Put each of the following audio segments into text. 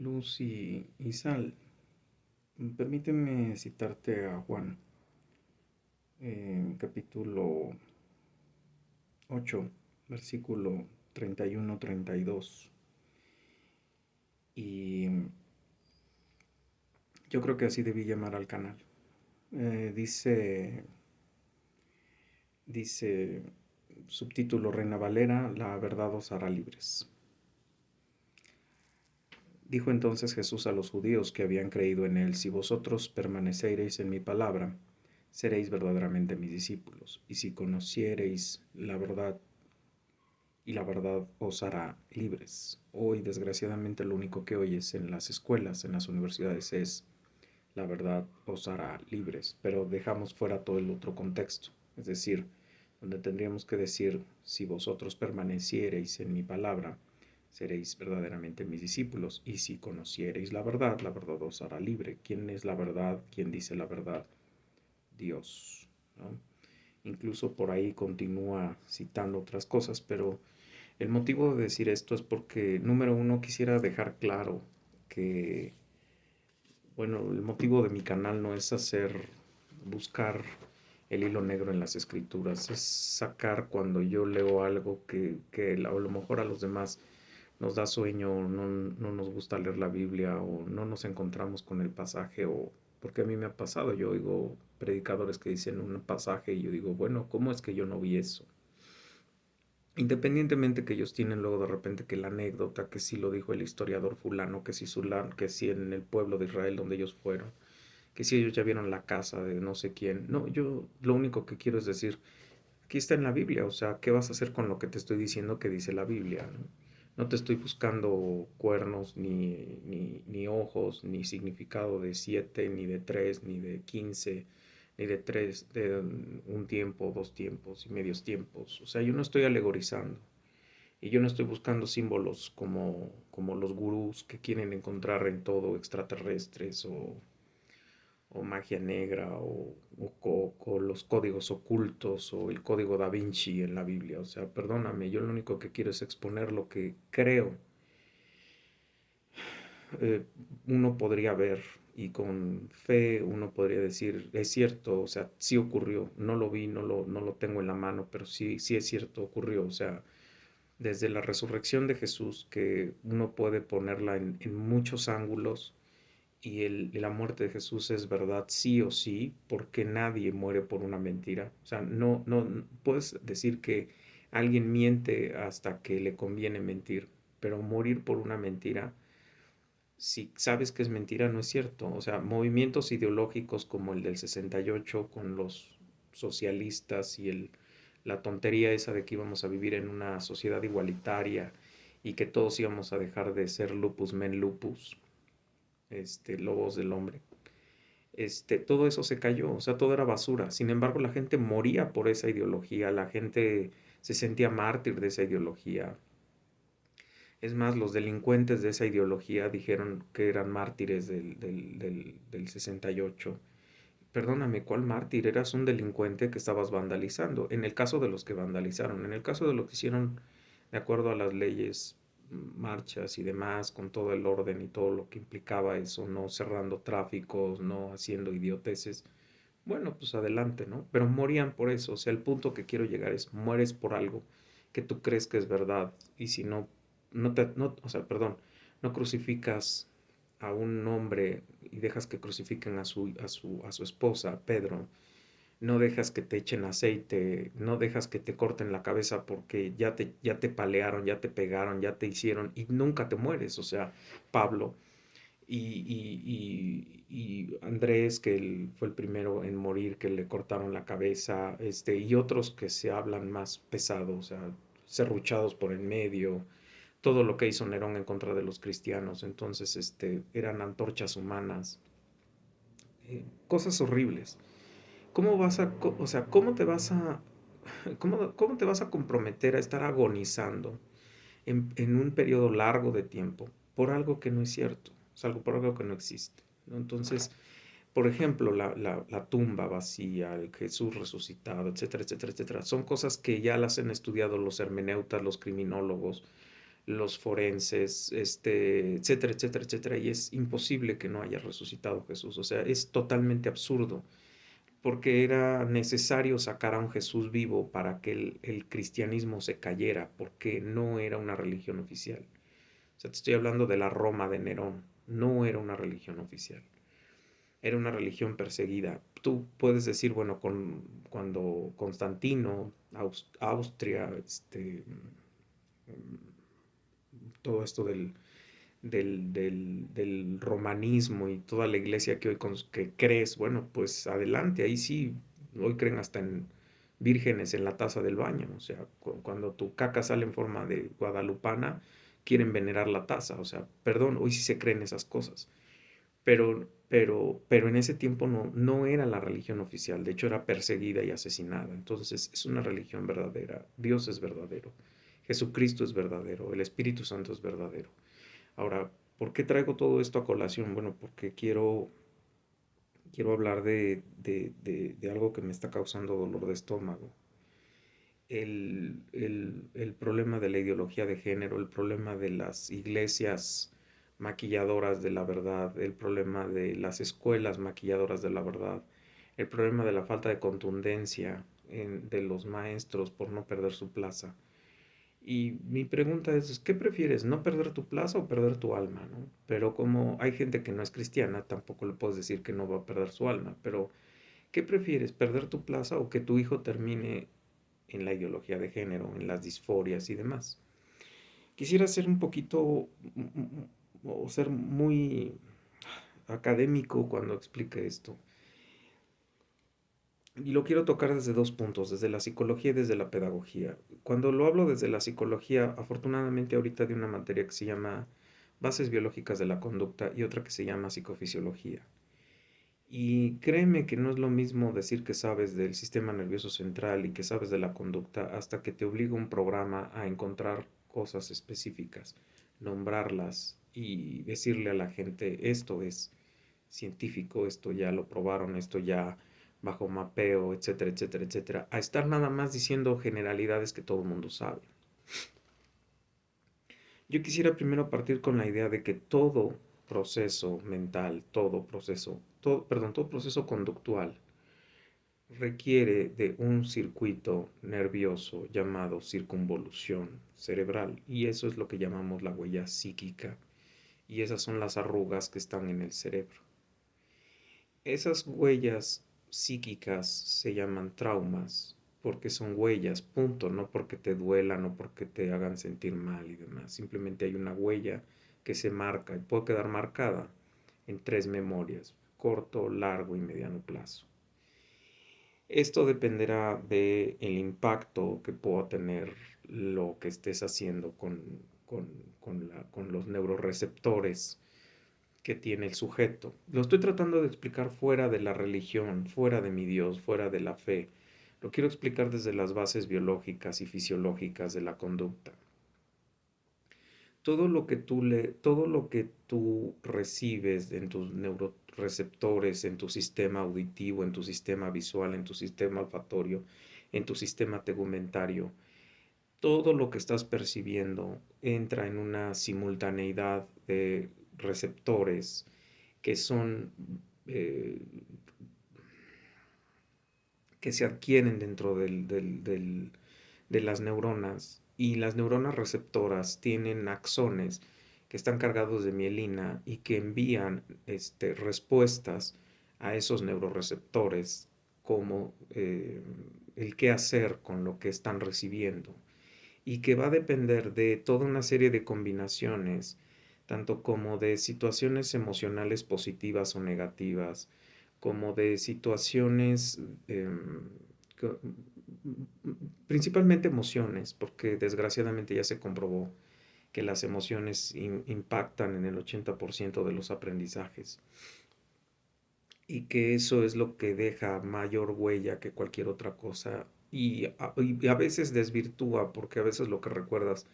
Luz y sal. Permíteme citarte a Juan, capítulo 8, versículo 31-32. Y yo creo que así debí llamar al canal. Dice, subtítulo Reina Valera, la verdad os hará libres. Dijo entonces Jesús a los judíos que habían creído en él: si vosotros permanecereis en mi palabra, seréis verdaderamente mis discípulos, y si conociereis la verdad, y la verdad os hará libres. Hoy, desgraciadamente, lo único que oyes en las escuelas, en las universidades, es la verdad os hará libres, pero dejamos fuera todo el otro contexto, es decir, donde tendríamos que decir: si vosotros permaneciereis en mi palabra, seréis verdaderamente mis discípulos, y si conociereis la verdad os hará libre. ¿Quién es la verdad? ¿Quién dice la verdad? Dios, ¿no? Incluso por ahí continúa citando otras cosas, pero el motivo de decir esto es porque, número uno, quisiera dejar claro que, bueno, el motivo de mi canal no es buscar el hilo negro en las escrituras, es sacar cuando yo leo algo que a lo mejor a los demás nos da sueño, no nos gusta leer la Biblia o no nos encontramos con el pasaje, o porque a mí me ha pasado, yo oigo predicadores que dicen un pasaje y yo digo, bueno, ¿cómo es que yo no vi eso? Independientemente que ellos tienen luego de repente que la anécdota, que sí lo dijo el historiador fulano, que sí, que sí en el pueblo de Israel donde ellos fueron, que sí ellos ya vieron la casa de no sé quién. No, yo lo único que quiero es decir, aquí está en la Biblia, o sea, ¿qué vas a hacer con lo que te estoy diciendo que dice la Biblia? No, no te estoy buscando cuernos, ni ojos, ni significado de 7, ni de 3, ni de 15, ni de 3, de un tiempo, dos tiempos y medios tiempos. O sea, yo no estoy alegorizando. Y yo no estoy buscando símbolos como los gurús que quieren encontrar en todo extraterrestres o magia negra o los códigos ocultos o el código da Vinci en la Biblia. O sea, perdóname, yo lo único que quiero es exponer lo que creo eh, uno podría ver, y con fe uno podría decir, es cierto, o sea, sí ocurrió, no lo vi, no lo tengo en la mano, pero sí, sí es cierto, ocurrió. O sea, desde la resurrección de Jesús, que uno puede ponerla en muchos ángulos, y la muerte de Jesús es verdad sí o sí, porque nadie muere por una mentira. O sea, no puedes decir que alguien miente hasta que le conviene mentir, pero morir por una mentira, si sabes que es mentira, no es cierto. O sea, movimientos ideológicos como el del 68 con los socialistas y la tontería esa de que íbamos a vivir en una sociedad igualitaria y que todos íbamos a dejar de ser lupus men lupus, lobos del hombre. Todo eso se cayó, o sea, todo era basura. Sin embargo, la gente moría por esa ideología, la gente se sentía mártir de esa ideología. Es más, los delincuentes de esa ideología dijeron que eran mártires del 68. Perdóname, ¿cuál mártir? Eras un delincuente que estabas vandalizando. En el caso de los que vandalizaron, en el caso de los que hicieron de acuerdo a las leyes, marchas y demás, con todo el orden y todo lo que implicaba eso, no cerrando tráficos, no haciendo idioteces, bueno, pues adelante, ¿no? Pero morían por eso. O sea, el punto que quiero llegar es: mueres por algo que tú crees que es verdad, y si no, o sea, perdón, no crucificas a un hombre y dejas que crucifiquen a su esposa, Pedro, no dejas que te echen aceite, no dejas que te corten la cabeza porque ya te palearon, ya te pegaron, ya te hicieron y nunca te mueres. O sea, Pablo y Andrés, que él fue el primero en morir, que le cortaron la cabeza, y otros que se hablan más pesado, o sea, serruchados por en medio, todo lo que hizo Nerón en contra de los cristianos. Entonces, eran antorchas humanas, cosas horribles. ¿Cómo vas a, o sea, cómo te vas a, cómo te vas a comprometer a estar agonizando en un periodo largo de tiempo por algo que no es cierto, es algo por algo que no existe, ¿no? Entonces, por ejemplo, la tumba vacía, el Jesús resucitado, etcétera, etcétera, etcétera, son cosas que ya las han estudiado los hermeneutas, los criminólogos, los forenses, etcétera, etcétera, etcétera, y es imposible que no haya resucitado Jesús. O sea, es totalmente absurdo, porque era necesario sacar a un Jesús vivo para que el cristianismo se cayera, porque no era una religión oficial. O sea, te estoy hablando de la Roma de Nerón, no era una religión oficial, era una religión perseguida. Tú puedes decir, bueno, cuando Constantino, Austria, todo esto del romanismo y toda la iglesia que hoy que crees, bueno, pues adelante, ahí sí, hoy creen hasta en vírgenes en la taza del baño, o sea, cuando tu caca sale en forma de guadalupana, quieren venerar la taza, o sea, perdón, hoy sí se creen esas cosas, pero en ese tiempo no era la religión oficial, de hecho era perseguida y asesinada, entonces es una religión verdadera, Dios es verdadero, Jesucristo es verdadero, el Espíritu Santo es verdadero. Ahora, ¿por qué traigo todo esto a colación? Bueno, porque quiero hablar de algo que me está causando dolor de estómago. El problema de la ideología de género, el problema de las iglesias maquilladoras de la verdad, el problema de las escuelas maquilladoras de la verdad, el problema de la falta de contundencia de los maestros por no perder su plaza. Y mi pregunta es, ¿qué prefieres? ¿No perder tu plaza o perder tu alma, ¿no? Pero como hay gente que no es cristiana, tampoco le puedes decir que no va a perder su alma. Pero, ¿qué prefieres? ¿Perder tu plaza o que tu hijo termine en la ideología de género, en las disforias y demás? Quisiera ser un poquito o ser muy académico cuando explique esto. Y lo quiero tocar desde dos puntos, desde la psicología y desde la pedagogía. Cuando lo hablo desde la psicología, afortunadamente ahorita de una materia que se llama Bases Biológicas de la Conducta y otra que se llama Psicofisiología. Y créeme que no es lo mismo decir que sabes del sistema nervioso central y que sabes de la conducta hasta que te obliga un programa a encontrar cosas específicas, nombrarlas y decirle a la gente, esto es científico, esto ya lo probaron, esto ya bajo mapeo, etcétera, etcétera, etcétera, a estar nada más diciendo generalidades que todo el mundo sabe. Yo quisiera primero partir con la idea de que todo proceso mental, todo proceso conductual requiere de un circuito nervioso llamado circunvolución cerebral y eso es lo que llamamos la huella psíquica y esas son las arrugas que están en el cerebro. Esas huellas psíquicas se llaman traumas porque son huellas, punto, no porque te duelan o porque te hagan sentir mal y demás. Simplemente hay una huella que se marca y puede quedar marcada en tres memorias, corto, largo y mediano plazo. Esto dependerá del impacto que pueda tener lo que estés haciendo con, con los neuroreceptores que tiene el sujeto. Lo estoy tratando de explicar fuera de la religión, fuera de mi Dios, fuera de la fe. Lo quiero explicar desde las bases biológicas y fisiológicas de la conducta. Todo lo que tú recibes en tus neuroreceptores, en tu sistema auditivo, en tu sistema visual, en tu sistema olfatorio, en tu sistema tegumentario, todo lo que estás percibiendo entra en una simultaneidad de receptores que son eh, que se adquieren dentro de las neuronas y las neuronas receptoras tienen axones que están cargados de mielina y que envían respuestas a esos neuroreceptores como el qué hacer con lo que están recibiendo y que va a depender de toda una serie de combinaciones, tanto como de situaciones emocionales positivas o negativas, como de situaciones, principalmente emociones, porque desgraciadamente ya se comprobó que las emociones impactan en el 80% de los aprendizajes y que eso es lo que deja mayor huella que cualquier otra cosa y a veces desvirtúa porque a veces lo que recuerdas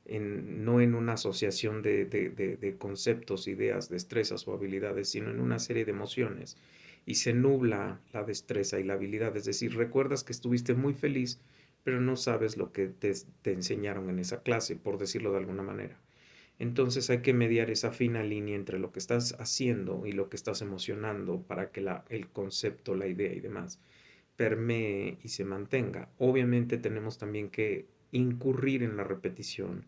no en una asociación de conceptos, ideas, destrezas o habilidades, sino en una serie de emociones y se nubla la destreza y la habilidad, es decir, recuerdas que estuviste muy feliz pero no sabes lo que te enseñaron en esa clase, por decirlo de alguna manera. Entonces hay que mediar esa fina línea entre lo que estás haciendo y lo que estás emocionando para que el concepto, la idea y demás permee y se mantenga. Obviamente tenemos también que incurrir en la repetición,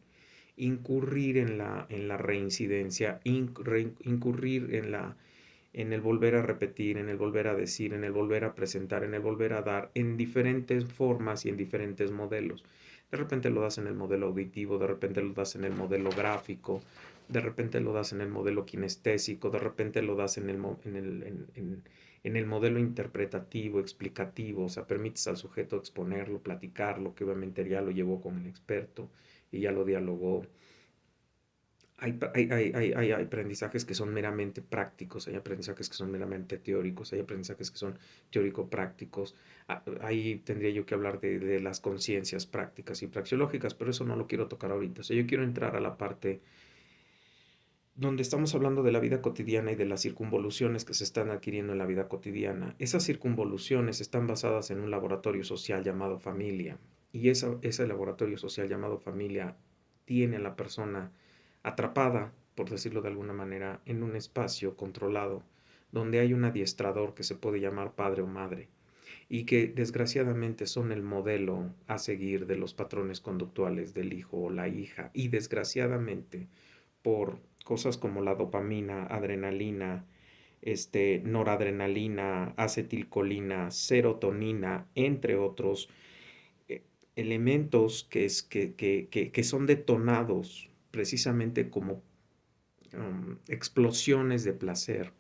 incurrir en la reincidencia, incurrir en el volver a repetir, en el volver a decir, en el volver a presentar, en el volver a dar, en diferentes formas y en diferentes modelos. De repente lo das en el modelo auditivo, de repente lo das en el modelo gráfico, de repente lo das en el modelo kinestésico, de repente lo das en el modelo interpretativo, explicativo, o sea, permites al sujeto exponerlo, platicarlo, que obviamente ya lo llevó con el experto y ya lo dialogó. Hay aprendizajes que son meramente prácticos, hay aprendizajes que son meramente teóricos, hay aprendizajes que son teórico-prácticos. Ahí tendría yo que hablar de las conciencias prácticas y praxeológicas, pero eso no lo quiero tocar ahorita. O sea, yo quiero entrar a la parte donde estamos hablando de la vida cotidiana y de las circunvoluciones que se están adquiriendo en la vida cotidiana. Esas circunvoluciones están basadas en un laboratorio social llamado familia. Y ese laboratorio social llamado familia tiene a la persona atrapada, por decirlo de alguna manera, en un espacio controlado, donde hay un adiestrador que se puede llamar padre o madre, y que desgraciadamente son el modelo a seguir de los patrones conductuales del hijo o la hija. Y desgraciadamente, por cosas como la dopamina, adrenalina, noradrenalina, acetilcolina, serotonina, entre otros eh, elementos que son detonados precisamente como explosiones de placer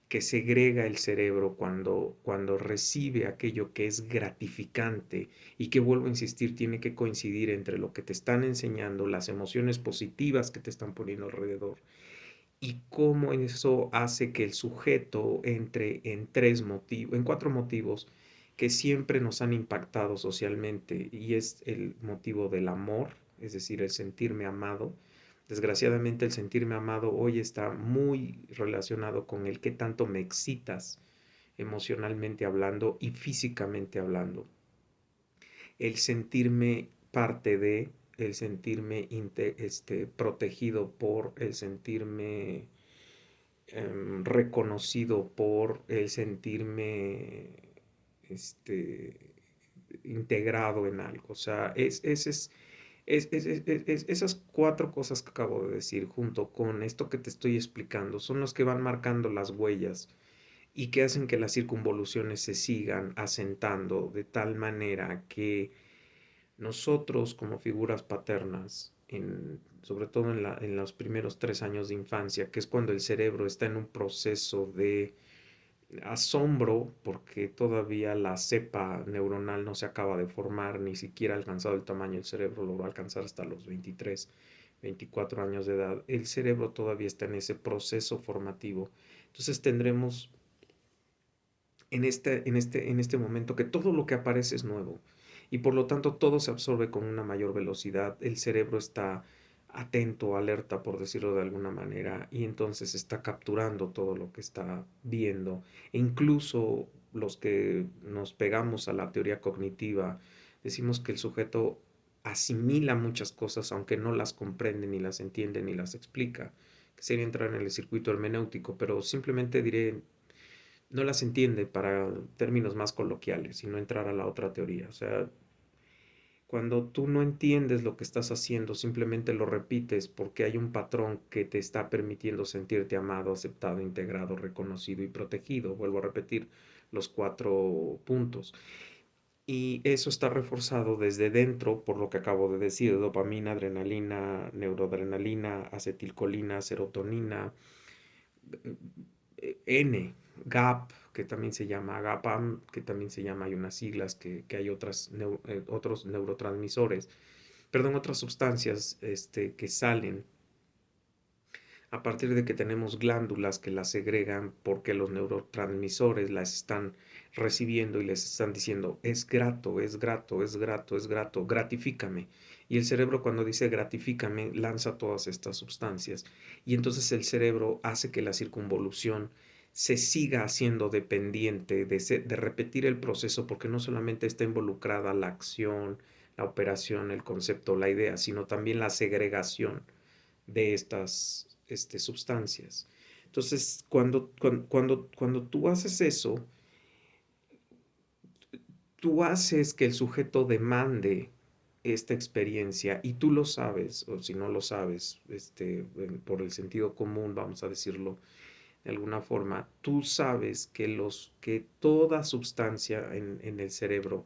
que segrega el cerebro cuando recibe aquello que es gratificante y que, vuelvo a insistir, tiene que coincidir entre lo que te están enseñando, las emociones positivas que te están poniendo alrededor y cómo eso hace que el sujeto entre en cuatro motivos que siempre nos han impactado socialmente, y es el motivo del amor, es decir, el sentirme amado. Desgraciadamente el sentirme amado hoy está muy relacionado con el que tanto me excitas emocionalmente hablando y físicamente hablando. El sentirme parte de, el sentirme protegido por, el sentirme reconocido por, el sentirme este, integrado en algo. O sea, esas cuatro cosas que acabo de decir, junto con esto que te estoy explicando, son los que van marcando las huellas y que hacen que las circunvoluciones se sigan asentando de tal manera que nosotros como figuras paternas, sobre todo en los primeros 3 años de infancia, que es cuando el cerebro está en un proceso de asombro, porque todavía la cepa neuronal no se acaba de formar, ni siquiera ha alcanzado el tamaño del cerebro, lo va a alcanzar hasta los 23, 24 años de edad. El cerebro todavía está en ese proceso formativo. Entonces tendremos en este momento que todo lo que aparece es nuevo y por lo tanto todo se absorbe con una mayor velocidad. El cerebro está atento, alerta, por decirlo de alguna manera, y entonces está capturando todo lo que está viendo. E incluso los que nos pegamos a la teoría cognitiva, decimos que el sujeto asimila muchas cosas aunque no las comprende, ni las entiende, ni las explica, que sería entrar en el circuito hermenéutico, pero simplemente diré no las entiende para términos más coloquiales y no entrar a la otra teoría. O sea, cuando tú no entiendes lo que estás haciendo, simplemente lo repites porque hay un patrón que te está permitiendo sentirte amado, aceptado, integrado, reconocido y protegido. Vuelvo a repetir los 4 puntos. Y eso está reforzado desde dentro por lo que acabo de decir: dopamina, adrenalina, neuroadrenalina, acetilcolina, serotonina, N, GAP, que también se llama GAPAM, que también se llama, hay unas siglas que hay otros neurotransmisores, perdón, otras sustancias que salen a partir de que tenemos glándulas que las segregan porque los neurotransmisores las están recibiendo y les están diciendo: es grato, es grato, es grato, es grato, gratifícame. Y el cerebro, cuando dice gratifícame, lanza todas estas sustancias. Y entonces el cerebro hace que la circunvolución se siga haciendo dependiente de repetir el proceso, porque no solamente está involucrada la acción, la operación, el concepto, la idea, sino también la segregación de estas sustancias. Entonces, cuando tú haces eso, tú haces que el sujeto demande esta experiencia y tú lo sabes, o si no lo sabes, por el sentido común, vamos a decirlo de alguna forma, tú sabes que toda sustancia en el cerebro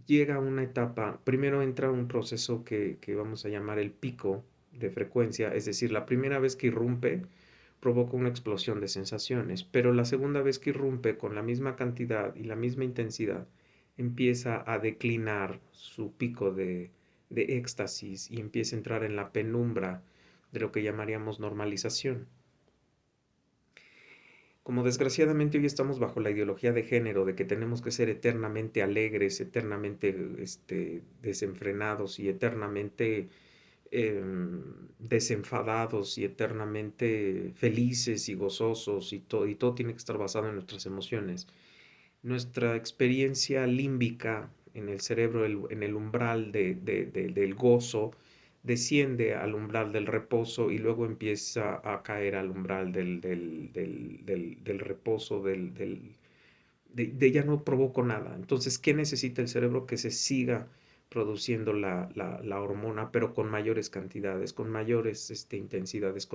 llega a una etapa, primero entra un proceso que vamos a llamar el pico de frecuencia, es decir, la primera vez que irrumpe provoca una explosión de sensaciones, pero la segunda vez que irrumpe con la misma cantidad y la misma intensidad, empieza a declinar su pico de éxtasis y empieza a entrar en la penumbra de lo que llamaríamos normalización. Como desgraciadamente hoy estamos bajo la ideología de género, de que tenemos que ser eternamente alegres, eternamente desenfrenados y eternamente desenfadados y eternamente felices y gozosos y todo tiene que estar basado en nuestras emociones. Nuestra experiencia límbica en el cerebro, en el umbral del gozo, desciende al umbral del reposo y luego empieza a caer al umbral del reposo, ya no provoco nada. Entonces, ¿qué necesita el cerebro? Que se siga produciendo la hormona, pero con mayores cantidades, con mayores intensidades.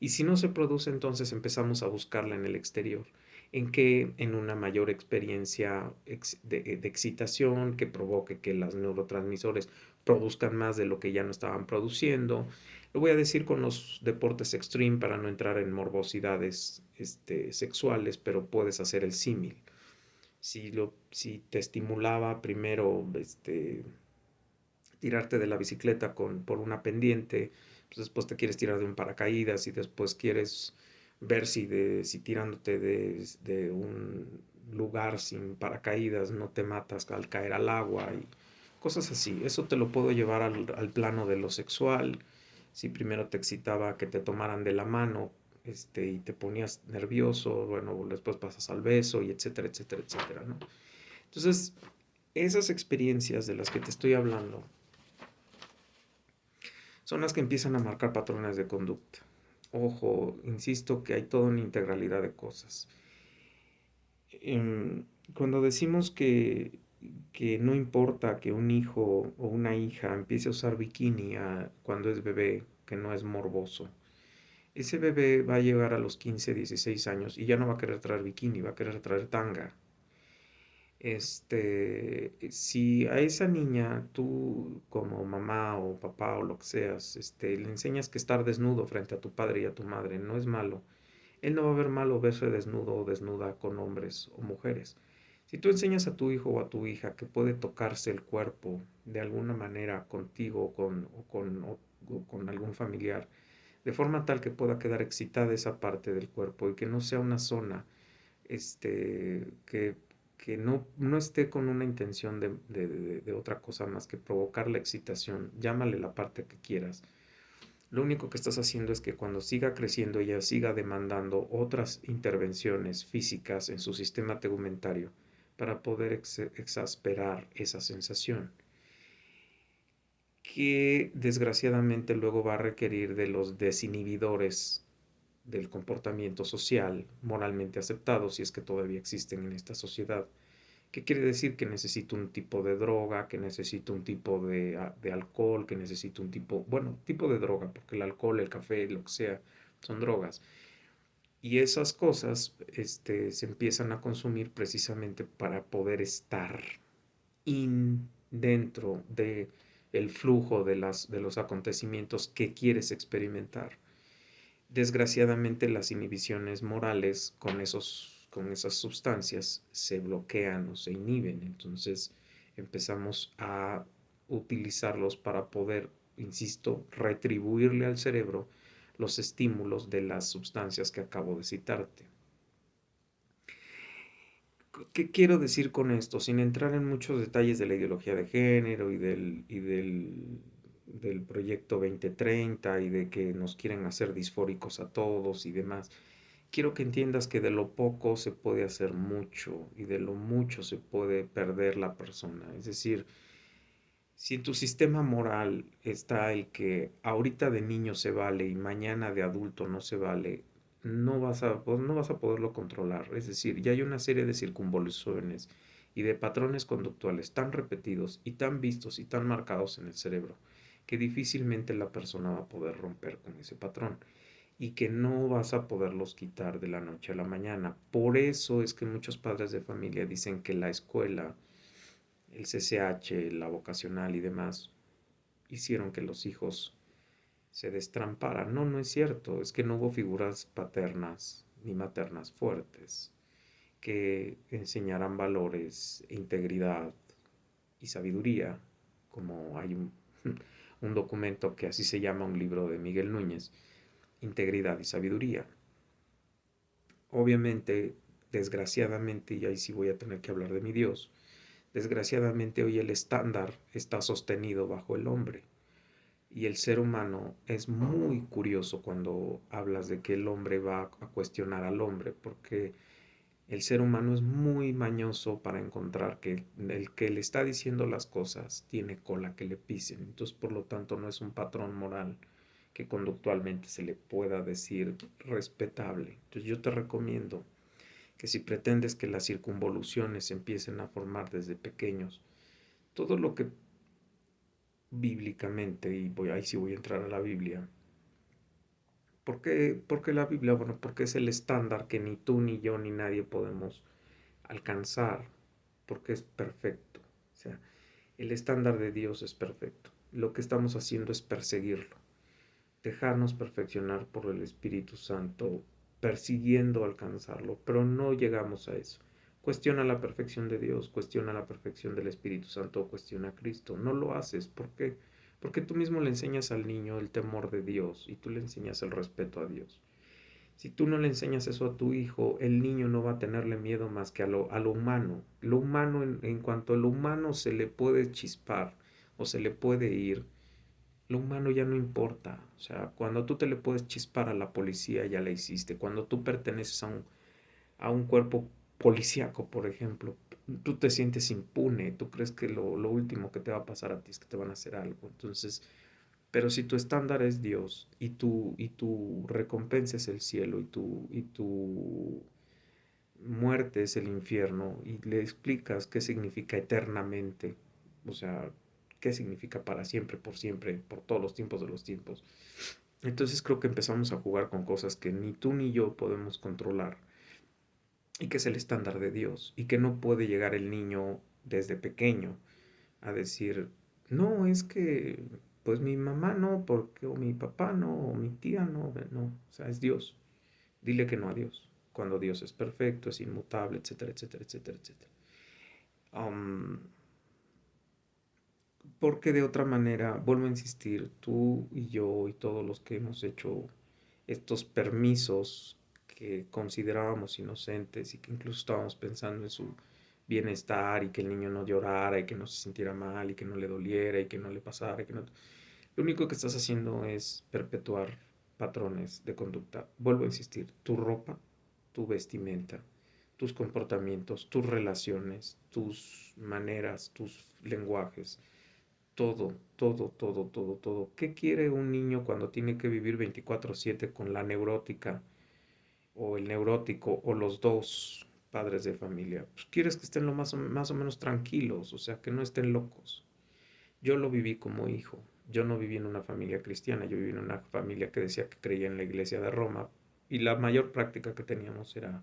Y si no se produce, entonces empezamos a buscarla en el exterior. ¿En qué? En una mayor experiencia de excitación que provoque que los neurotransmisores produzcan más de lo que ya no estaban produciendo. Lo voy a decir con los deportes extreme para no entrar en morbosidades sexuales, pero puedes hacer el símil. Si te estimulaba primero tirarte de la bicicleta por una pendiente, pues después te quieres tirar de un paracaídas y después quieres ver si tirándote de un lugar sin paracaídas no te matas al caer al agua y cosas así. Eso te lo puedo llevar al plano de lo sexual. Si primero te excitaba que te tomaran de la mano, y te ponías nervioso, bueno, después pasas al beso y etcétera, etcétera, etcétera, ¿no? Entonces, esas experiencias de las que te estoy hablando son las que empiezan a marcar patrones de conducta. Ojo, insisto que hay toda una integralidad de cosas. Cuando decimos que no importa que un hijo o una hija empiece a usar bikini cuando es bebé, que no es morboso, ese bebé va a llegar a los 15, 16 años y ya no va a querer traer bikini, va a querer traer tanga. Si a esa niña tú como mamá o papá o lo que seas, le enseñas que estar desnudo frente a tu padre y a tu madre no es malo, él no va a ver malo verse desnudo o desnuda con hombres o mujeres. Si tú enseñas a tu hijo o a tu hija que puede tocarse el cuerpo de alguna manera contigo o con algún familiar, de forma tal que pueda quedar excitada esa parte del cuerpo y que no sea una zona que no esté con una intención de otra cosa más que provocar la excitación, llámale la parte que quieras. Lo único que estás haciendo es que cuando siga creciendo ella siga demandando otras intervenciones físicas en su sistema tegumentario para poder exasperar esa sensación que desgraciadamente luego va a requerir de los desinhibidores del comportamiento social moralmente aceptado, si es que todavía existen en esta sociedad. ¿Qué quiere decir? Que necesito un tipo de droga, que necesito un tipo de alcohol, que necesito un tipo de droga, porque el alcohol, el café, lo que sea, son drogas. Y esas cosas se empiezan a consumir precisamente para poder estar dentro de el flujo de los acontecimientos que quieres experimentar. Desgraciadamente las inhibiciones morales con esas sustancias se bloquean o se inhiben, entonces empezamos a utilizarlos para poder, insisto, retribuirle al cerebro los estímulos de las sustancias que acabo de citarte. ¿Qué quiero decir con esto? Sin entrar en muchos detalles de la ideología de género del proyecto 2030 y de que nos quieren hacer disfóricos a todos y demás. quiero que entiendas que de lo poco se puede hacer mucho y de lo mucho se puede perder la persona. Es decir, si en tu sistema moral está el que ahorita de niño se vale y mañana de adulto no se vale, no vas a poderlo controlar. Es decir, ya hay una serie de circunvoluciones y de patrones conductuales tan repetidos y tan vistos y tan marcados en el cerebro que difícilmente la persona va a poder romper con ese patrón y que no vas a poderlos quitar de la noche a la mañana. Por eso es que muchos padres de familia dicen que la escuela, el CCH, la vocacional y demás, hicieron que los hijos se destramparan. No, no es cierto. Es que no hubo figuras paternas ni maternas fuertes que enseñaran valores, integridad y sabiduría, como hay un documento que así se llama, un libro de Miguel Núñez, Integridad y Sabiduría. Obviamente, desgraciadamente, y ahí sí voy a tener que hablar de mi Dios, desgraciadamente hoy el estándar está sostenido bajo el hombre. Y el ser humano es muy curioso cuando hablas de que el hombre va a cuestionar al hombre, porque el ser humano es muy mañoso para encontrar que el que le está diciendo las cosas tiene cola que le pisen. Entonces, por lo tanto, no es un patrón moral que conductualmente se le pueda decir respetable. Entonces, yo te recomiendo que si pretendes que las circunvoluciones empiecen a formar desde pequeños, todo lo que bíblicamente, y ahí sí voy a entrar a la Biblia. ¿Por qué la Biblia? Bueno, porque es el estándar que ni tú, ni yo, ni nadie podemos alcanzar, porque es perfecto. O sea, el estándar de Dios es perfecto. Lo que estamos haciendo es perseguirlo, dejarnos perfeccionar por el Espíritu Santo, persiguiendo alcanzarlo, pero no llegamos a eso. Cuestiona la perfección de Dios, cuestiona la perfección del Espíritu Santo, cuestiona a Cristo. No lo haces. ¿Por qué? Porque tú mismo le enseñas al niño el temor de Dios y tú le enseñas el respeto a Dios. Si tú no le enseñas eso a tu hijo, el niño no va a tenerle miedo más que a lo humano. Lo humano, en cuanto a lo humano se le puede chispar o se le puede ir, lo humano ya no importa. O sea, cuando tú te le puedes chispar a la policía, ya la hiciste. Cuando tú perteneces a un cuerpo policíaco, por ejemplo, tú te sientes impune, tú crees que lo último que te va a pasar a ti es que te van a hacer algo. Entonces, pero si tu estándar es Dios y tu recompensa es el cielo y tu muerte es el infierno y le explicas qué significa eternamente, o sea, qué significa para siempre, por todos los tiempos de los tiempos. Entonces creo que empezamos a jugar con cosas que ni tú ni yo podemos controlar y que es el estándar de Dios y que no puede llegar el niño desde pequeño a decir, no, es que pues mi mamá no, porque o mi papá no, o mi tía no, no, o sea, es Dios. Dile que no a Dios, cuando Dios es perfecto, es inmutable, etcétera, etcétera, etcétera, etcétera. Um, Porque de otra manera, vuelvo a insistir, tú y yo y todos los que hemos hecho estos permisos que considerábamos inocentes y que incluso estábamos pensando en su bienestar y que el niño no llorara y que no se sintiera mal y que no le doliera y que no le pasara, y que no... Lo único que estás haciendo es perpetuar patrones de conducta. Vuelvo a insistir, tu ropa, tu vestimenta, tus comportamientos, tus relaciones, tus maneras, tus lenguajes, todo, todo, todo, todo, todo. ¿Qué quiere un niño cuando tiene que vivir 24/7 con la neurótica o el neurótico o los dos padres de familia? Pues quieres que estén lo más o menos tranquilos, o sea, que no estén locos. Yo lo viví como hijo. Yo no viví en una familia cristiana, yo viví en una familia que decía que creía en la iglesia de Roma y la mayor práctica que teníamos era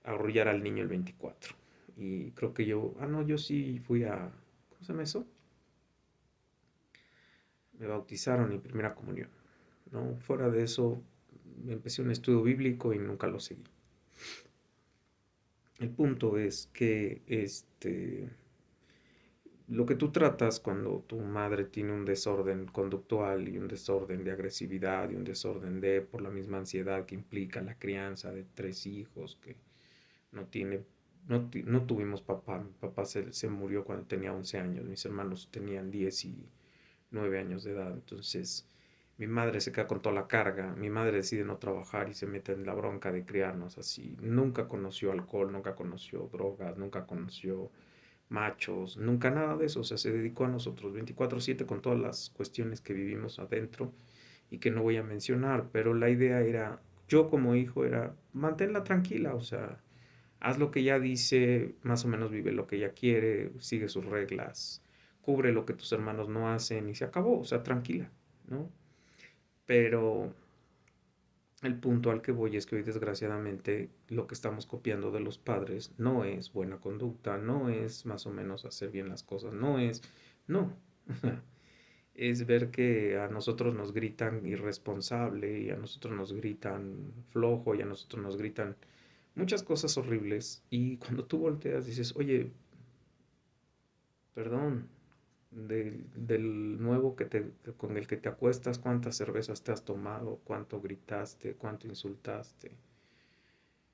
arrullar al niño el 24. Y creo que yo sí fui a, ¿cómo se llama eso? Me bautizaron en primera comunión, ¿no? Fuera de eso, empecé un estudio bíblico y nunca lo seguí. El punto es que lo que tú tratas cuando tu madre tiene un desorden conductual y un desorden de agresividad y un desorden por la misma ansiedad que implica la crianza de 3 hijos que no tiene, no tuvimos papá. Mi papá se murió cuando tenía 11 años, mis hermanos tenían 10 y 9 años de edad. Entonces, Mi madre se queda con toda la carga, mi madre decide no trabajar y se mete en la bronca de criarnos así. Nunca conoció alcohol, nunca conoció drogas, nunca conoció machos, nunca nada de eso. O sea, se dedicó a nosotros 24/7 con todas las cuestiones que vivimos adentro y que no voy a mencionar, pero la idea era, yo como hijo era, manténla tranquila, o sea, haz lo que ella dice, más o menos vive lo que ella quiere, sigue sus reglas, cubre lo que tus hermanos no hacen y se acabó, o sea, tranquila, ¿no? Pero el punto al que voy es que hoy desgraciadamente lo que estamos copiando de los padres no es buena conducta, no es más o menos hacer bien las cosas, no es, no, es ver que a nosotros nos gritan irresponsable y a nosotros nos gritan flojo y a nosotros nos gritan muchas cosas horribles y cuando tú volteas dices, oye, perdón, del nuevo con el que te acuestas, cuántas cervezas te has tomado, cuánto gritaste, cuánto insultaste,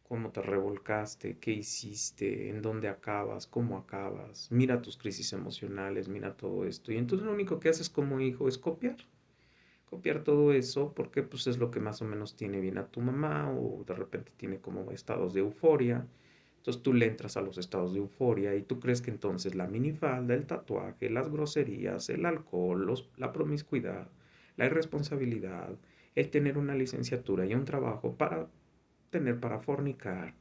cómo te revolcaste, qué hiciste, en dónde acabas, cómo acabas, mira tus crisis emocionales, mira todo esto. Y entonces lo único que haces como hijo es copiar todo eso porque pues es lo que más o menos tiene bien a tu mamá o de repente tiene como estados de euforia. Entonces tú le entras a los estados de euforia y tú crees que entonces la minifalda, el tatuaje, las groserías, el alcohol, la promiscuidad, la irresponsabilidad, el tener una licenciatura y un trabajo para fornicar,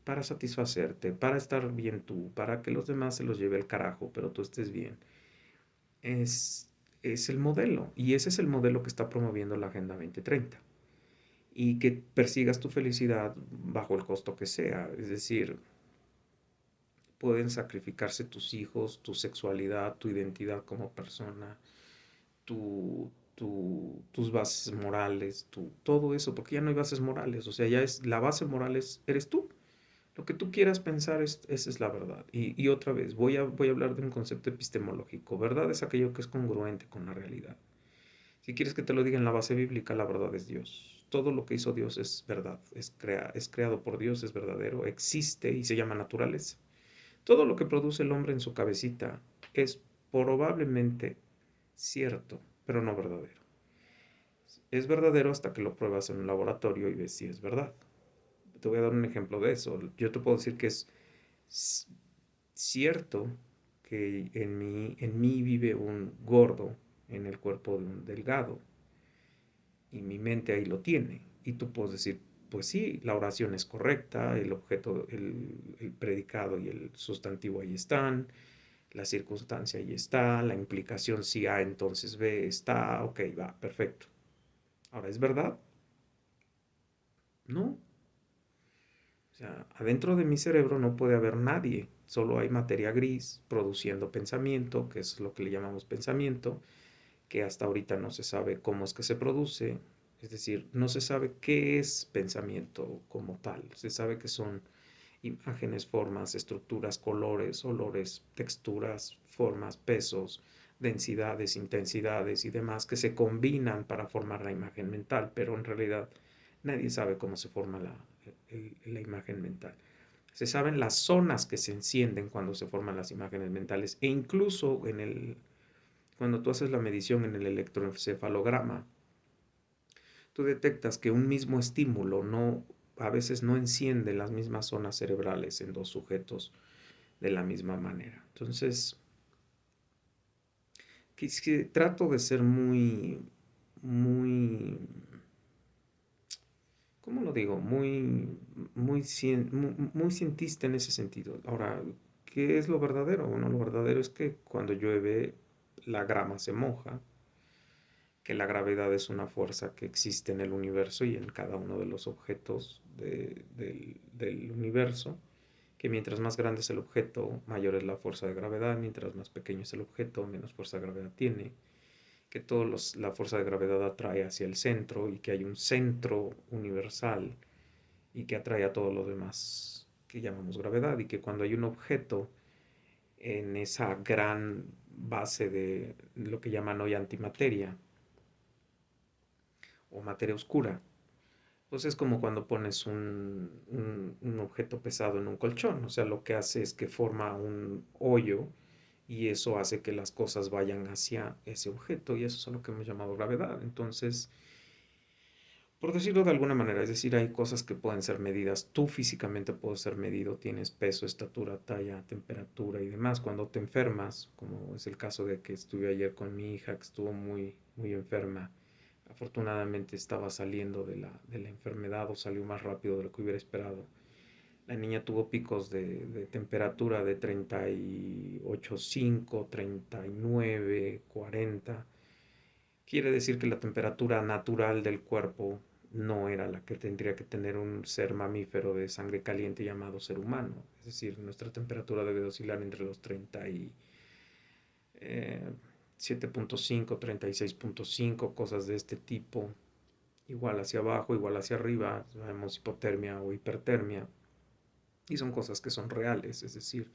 para satisfacerte, para estar bien tú, para que los demás se los lleve el carajo, pero tú estés bien, es, es el modelo. Y ese es el modelo que está promoviendo la Agenda 2030. Y que persigas tu felicidad bajo el costo que sea. Es decir, pueden sacrificarse tus hijos, tu sexualidad, tu identidad como persona, tus bases morales, todo eso, porque ya no hay bases morales, o sea, ya es la base moral eres tú. Lo que tú quieras pensar, esa es la verdad. Y otra vez, voy a hablar de un concepto epistemológico. Verdad es aquello que es congruente con la realidad. Si quieres que te lo diga en la base bíblica, la verdad es Dios. Todo lo que hizo Dios es verdad, es creado por Dios, es verdadero, existe y se llama naturaleza. Todo lo que produce el hombre en su cabecita es probablemente cierto, pero no verdadero. Es verdadero hasta que lo pruebas en un laboratorio y ves si es verdad. Te voy a dar un ejemplo de eso. Yo te puedo decir que es cierto que en mí vive un gordo en el cuerpo de un delgado y mi mente ahí lo tiene. Y tú puedes decir, pues sí, la oración es correcta, el objeto, el predicado y el sustantivo ahí están, la circunstancia ahí está, la implicación si A entonces B está, ok, va, perfecto. Ahora, ¿es verdad? No. O sea, adentro de mi cerebro no puede haber nadie, solo hay materia gris produciendo pensamiento, que es lo que le llamamos pensamiento, que hasta ahorita no se sabe cómo es que se produce, es decir, no se sabe qué es pensamiento como tal, se sabe que son imágenes, formas, estructuras, colores, olores, texturas, formas, pesos, densidades, intensidades y demás que se combinan para formar la imagen mental, pero en realidad nadie sabe cómo se forma la imagen mental. Se saben las zonas que se encienden cuando se forman las imágenes mentales e incluso cuando tú haces la medición en el electroencefalograma, tú detectas que un mismo estímulo a veces no enciende las mismas zonas cerebrales en dos sujetos de la misma manera. Entonces, que trato de ser muy, ¿cómo lo digo? Muy cientista en ese sentido. Ahora, ¿qué es lo verdadero? Bueno, lo verdadero es que cuando llueve, la grama se moja, que la gravedad es una fuerza que existe en el universo y en cada uno de los objetos del universo, que mientras más grande es el objeto, mayor es la fuerza de gravedad, mientras más pequeño es el objeto, menos fuerza de gravedad tiene, que la fuerza de gravedad atrae hacia el centro y que hay un centro universal y que atrae a todo lo demás que llamamos gravedad y que cuando hay un objeto en esa gran base de lo que llaman hoy antimateria, o materia oscura. Pues es como cuando pones un objeto pesado en un colchón, o sea, lo que hace es que forma un hoyo y eso hace que las cosas vayan hacia ese objeto y eso es lo que hemos llamado gravedad. Entonces, por decirlo de alguna manera, es decir, hay cosas que pueden ser medidas. Tú físicamente puedes ser medido, tienes peso, estatura, talla, temperatura y demás. Cuando te enfermas, como es el caso de que estuve ayer con mi hija, que estuvo muy, muy enferma, afortunadamente estaba saliendo de la enfermedad o salió más rápido de lo que hubiera esperado. La niña tuvo picos de temperatura de 38,5, 39, 40. Quiere decir que la temperatura natural del cuerpo no era la que tendría que tener un ser mamífero de sangre caliente llamado ser humano. Es decir, nuestra temperatura debe oscilar entre los 37,5, 36,5, cosas de este tipo. Igual hacia abajo, igual hacia arriba, sabemos hipotermia o hipertermia. Y son cosas que son reales, es decir,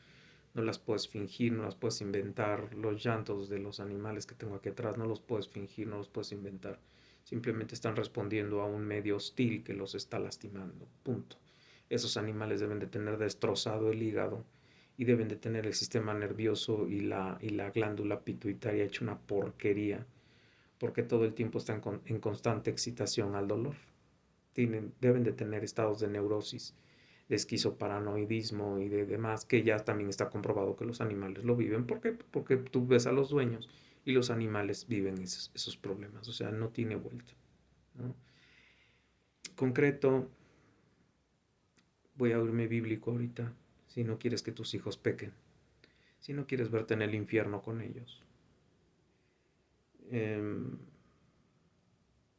no las puedes fingir, no las puedes inventar. Los llantos de los animales que tengo aquí atrás no los puedes fingir, no los puedes inventar. Simplemente están respondiendo a un medio hostil que los está lastimando. Punto. Esos animales deben de tener destrozado el hígado y deben de tener el sistema nervioso y la glándula pituitaria hecho una porquería porque todo el tiempo están en constante excitación al dolor. Deben de tener estados de neurosis, de esquizoparanoidismo y de demás, que ya también está comprobado que los animales lo viven. ¿Por qué? Porque tú ves a los dueños y los animales viven esos problemas, o sea, no tiene vuelta, ¿no? Concreto, voy a oírme bíblico ahorita, si no quieres que tus hijos pequen, si no quieres verte en el infierno con ellos, eh,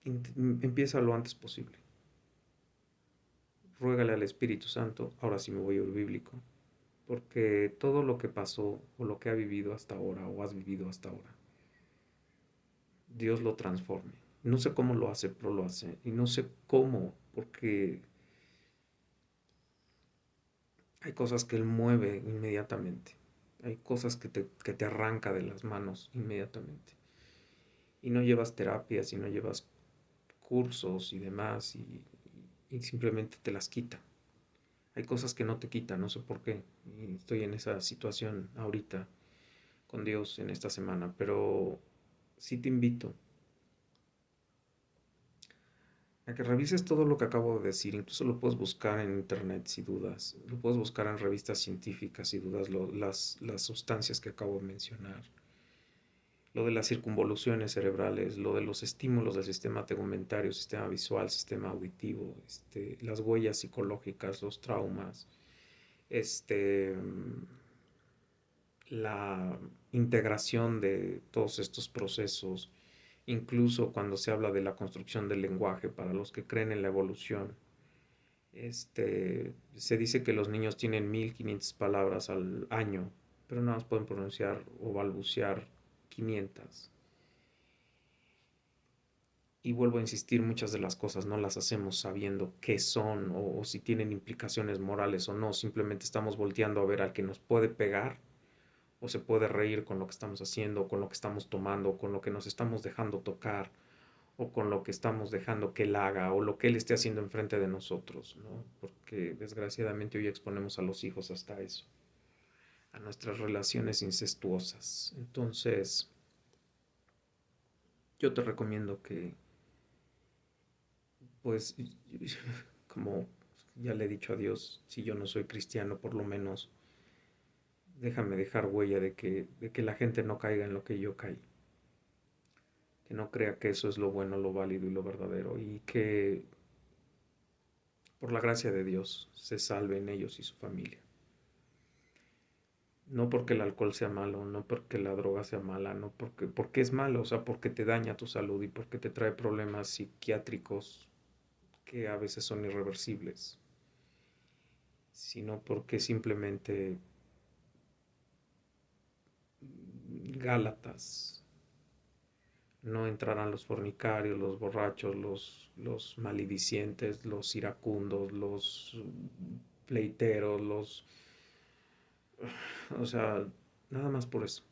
empieza lo antes posible. Ruégale al Espíritu Santo, ahora sí me voy a oír bíblico, porque todo lo que pasó o lo que ha vivido hasta ahora o has vivido hasta ahora, Dios lo transforme. No sé cómo lo hace, pero lo hace. Y no sé cómo, porque hay cosas que Él mueve inmediatamente. Hay cosas que te arranca de las manos inmediatamente. Y no llevas terapias y no llevas cursos y demás y simplemente te las quita. Hay cosas que no te quitan, no sé por qué. Y estoy en esa situación ahorita con Dios en esta semana, pero sí te invito a que revises todo lo que acabo de decir. Incluso lo puedes buscar en internet si dudas, lo puedes buscar en revistas científicas si dudas las sustancias que acabo de mencionar, lo de las circunvoluciones cerebrales, lo de los estímulos del sistema tegumentario, sistema visual, sistema auditivo, las huellas psicológicas, los traumas, este, la integración de todos estos procesos, incluso cuando se habla de la construcción del lenguaje para los que creen en la evolución. Se dice que los niños tienen 1500 palabras al año, pero nada más pueden pronunciar o balbucear 500. Y vuelvo a insistir, muchas de las cosas no las hacemos sabiendo qué son o si tienen implicaciones morales o no. Simplemente estamos volteando a ver al que nos puede pegar o se puede reír con lo que estamos haciendo, con lo que estamos tomando, con lo que nos estamos dejando tocar, o con lo que estamos dejando que él haga, o lo que él esté haciendo enfrente de nosotros, ¿no? Porque desgraciadamente hoy exponemos a los hijos hasta eso, a nuestras relaciones incestuosas. Entonces, yo te recomiendo que, pues, como ya le he dicho a Dios, si yo no soy cristiano, por lo menos déjame dejar huella de que la gente no caiga en lo que yo caí, que no crea que eso es lo bueno, lo válido y lo verdadero, y que por la gracia de Dios se salven ellos y su familia. No porque el alcohol sea malo, no porque la droga sea mala, no porque es malo, o sea, porque te daña tu salud y porque te trae problemas psiquiátricos que a veces son irreversibles, sino porque simplemente Gálatas, no entrarán los fornicarios, los borrachos, los maledicientes, los iracundos, los pleiteros, o sea, nada más por eso.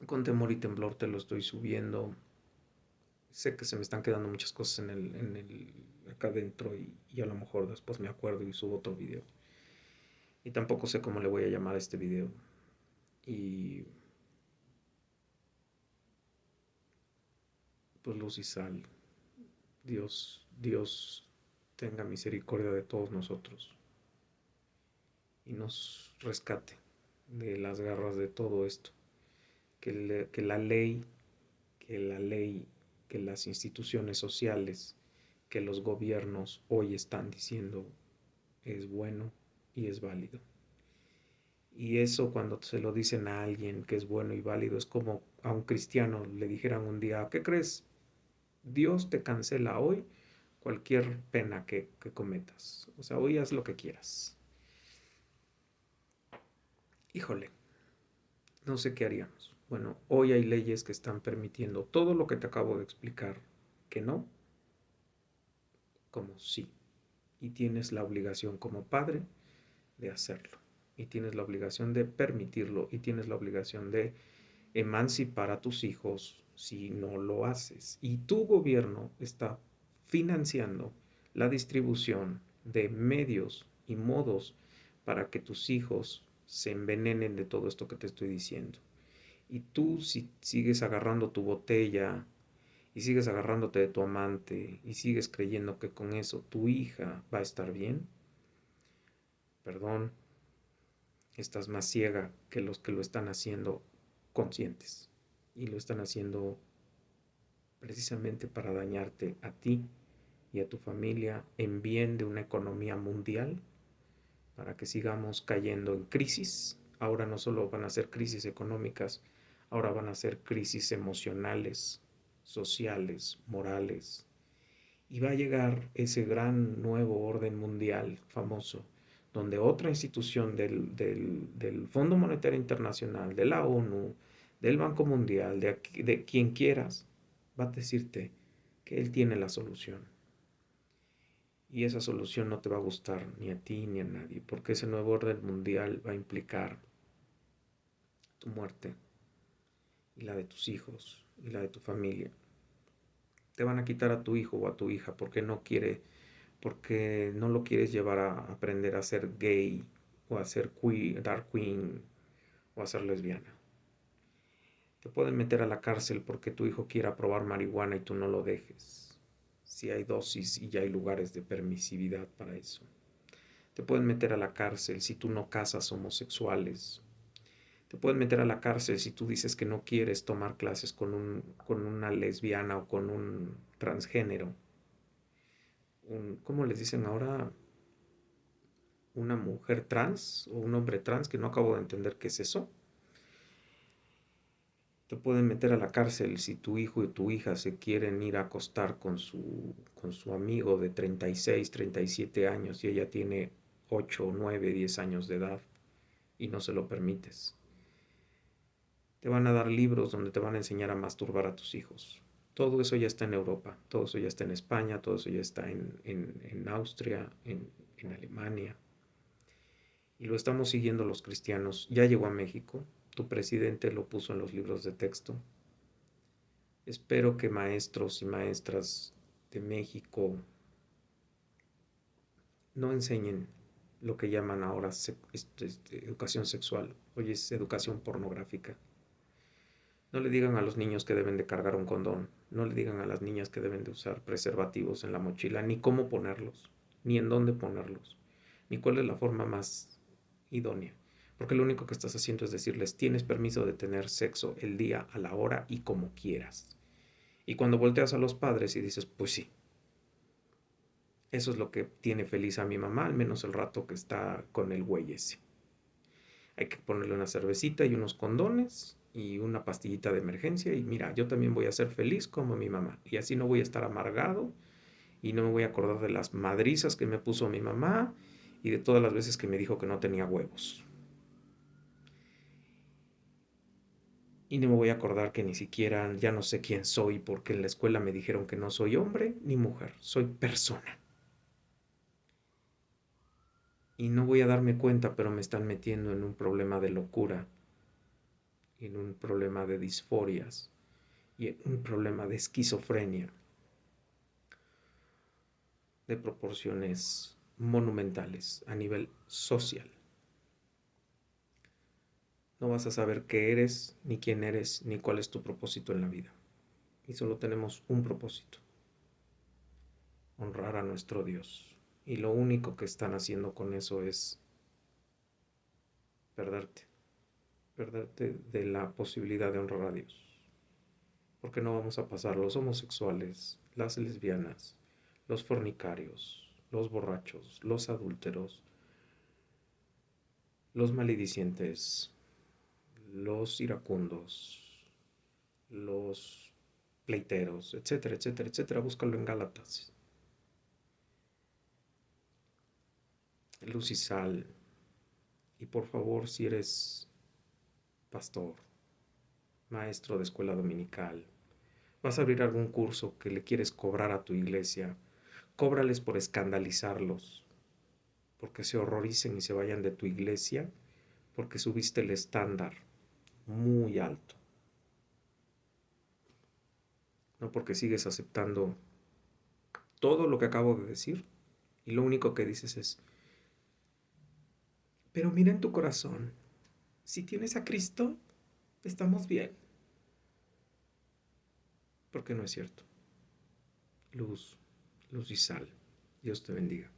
Con temor y temblor te lo estoy subiendo. Sé que se me están quedando muchas cosas acá adentro y a lo mejor después me acuerdo y subo otro video. Y tampoco sé cómo le voy a llamar a este video. y pues luz y sal. Dios tenga misericordia de todos nosotros y nos rescate de las garras de todo esto. Que la ley, que la ley, que las instituciones sociales, que los gobiernos hoy están diciendo es bueno y es válido. Y eso cuando se lo dicen a alguien que es bueno y válido, es como a un cristiano le dijeran un día, ¿qué crees? Dios te cancela hoy cualquier pena que cometas. O sea, hoy haz lo que quieras. Híjole, no sé qué haríamos. Bueno, hoy hay leyes que están permitiendo todo lo que te acabo de explicar que no, como sí. Y tienes la obligación como padre de hacerlo. Y tienes la obligación de permitirlo. Y tienes la obligación de emancipar a tus hijos si no lo haces. Y tu gobierno está financiando la distribución de medios y modos para que tus hijos se envenenen de todo esto que te estoy diciendo. Y tú si sigues agarrando tu botella y sigues agarrándote de tu amante y sigues creyendo que con eso tu hija va a estar bien, perdón, estás más ciega que los que lo están haciendo conscientes. Y lo están haciendo precisamente para dañarte a ti y a tu familia en bien de una economía mundial, para que sigamos cayendo en crisis. Ahora no solo van a ser crisis económicas, ahora van a ser crisis emocionales, sociales, morales. Y va a llegar ese gran nuevo orden mundial famoso, donde otra institución del Fondo Monetario Internacional, de la ONU, del Banco Mundial, de quien quieras, va a decirte que él tiene la solución. Y esa solución no te va a gustar ni a ti ni a nadie, porque ese nuevo orden mundial va a implicar tu muerte y la de tus hijos y la de tu familia. Te van a quitar a tu hijo o a tu hija porque no lo quieres llevar a aprender a ser gay o a ser queer, dark queen o a ser lesbiana. Te pueden meter a la cárcel porque tu hijo quiera probar marihuana y tú no lo dejes. Si hay dosis y ya hay lugares de permisividad para eso. Te pueden meter a la cárcel si tú no casas homosexuales. Te pueden meter a la cárcel si tú dices que no quieres tomar clases con una lesbiana o con un transgénero. ¿Cómo les dicen ahora? Una mujer trans o un hombre trans, que no acabo de entender qué es eso. Te pueden meter a la cárcel si tu hijo y tu hija se quieren ir a acostar con su amigo de 36, 37 años y ella tiene 8, 9, 10 años de edad y no se lo permites. Te van a dar libros donde te van a enseñar a masturbar a tus hijos. Todo eso ya está en Europa, todo eso ya está en España, todo eso ya está en Austria, en Alemania. Y lo estamos siguiendo los cristianos. Ya llegó a México, tu presidente lo puso en los libros de texto. Espero que maestros y maestras de México no enseñen lo que llaman ahora educación sexual. Hoy es educación pornográfica. No le digan a los niños que deben de cargar un condón. No le digan a las niñas que deben de usar preservativos en la mochila, ni cómo ponerlos, ni en dónde ponerlos, ni cuál es la forma más idónea. Porque lo único que estás haciendo es decirles, tienes permiso de tener sexo el día, a la hora y como quieras. Y cuando volteas a los padres y dices, pues sí, eso es lo que tiene feliz a mi mamá, al menos el rato que está con el güey ese. Hay que ponerle una cervecita y unos condones y una pastillita de emergencia y mira, yo también voy a ser feliz como mi mamá. Y así no voy a estar amargado y no me voy a acordar de las madrizas que me puso mi mamá y de todas las veces que me dijo que no tenía huevos. Y no me voy a acordar que ni siquiera ya no sé quién soy porque en la escuela me dijeron que no soy hombre ni mujer, soy persona. Y no voy a darme cuenta, pero me están metiendo en un problema de locura, en un problema de disforias y en un problema de esquizofrenia de proporciones monumentales a nivel social. no vas a saber qué eres, ni quién eres, ni cuál es tu propósito en la vida. Y solo tenemos un propósito: honrar a nuestro Dios. Y lo único que están haciendo con eso es perderte, perderte de la posibilidad de honrar a Dios. Porque no vamos a pasar los homosexuales, las lesbianas, los fornicarios, los borrachos, los adúlteros, los maledicientes, los iracundos, los pleiteros, etcétera, etcétera, etcétera. Búscalo en Gálatas. Luz y sal. Y por favor, si eres pastor, maestro de escuela dominical, vas a abrir algún curso que le quieres cobrar a tu iglesia, cóbrales por escandalizarlos, porque se horroricen y se vayan de tu iglesia, porque subiste el estándar muy alto, no porque sigues aceptando todo lo que acabo de decir y lo único que dices es, pero mira en tu corazón, si tienes a Cristo, estamos bien, porque no es cierto. Luz, luz y sal. Dios te bendiga.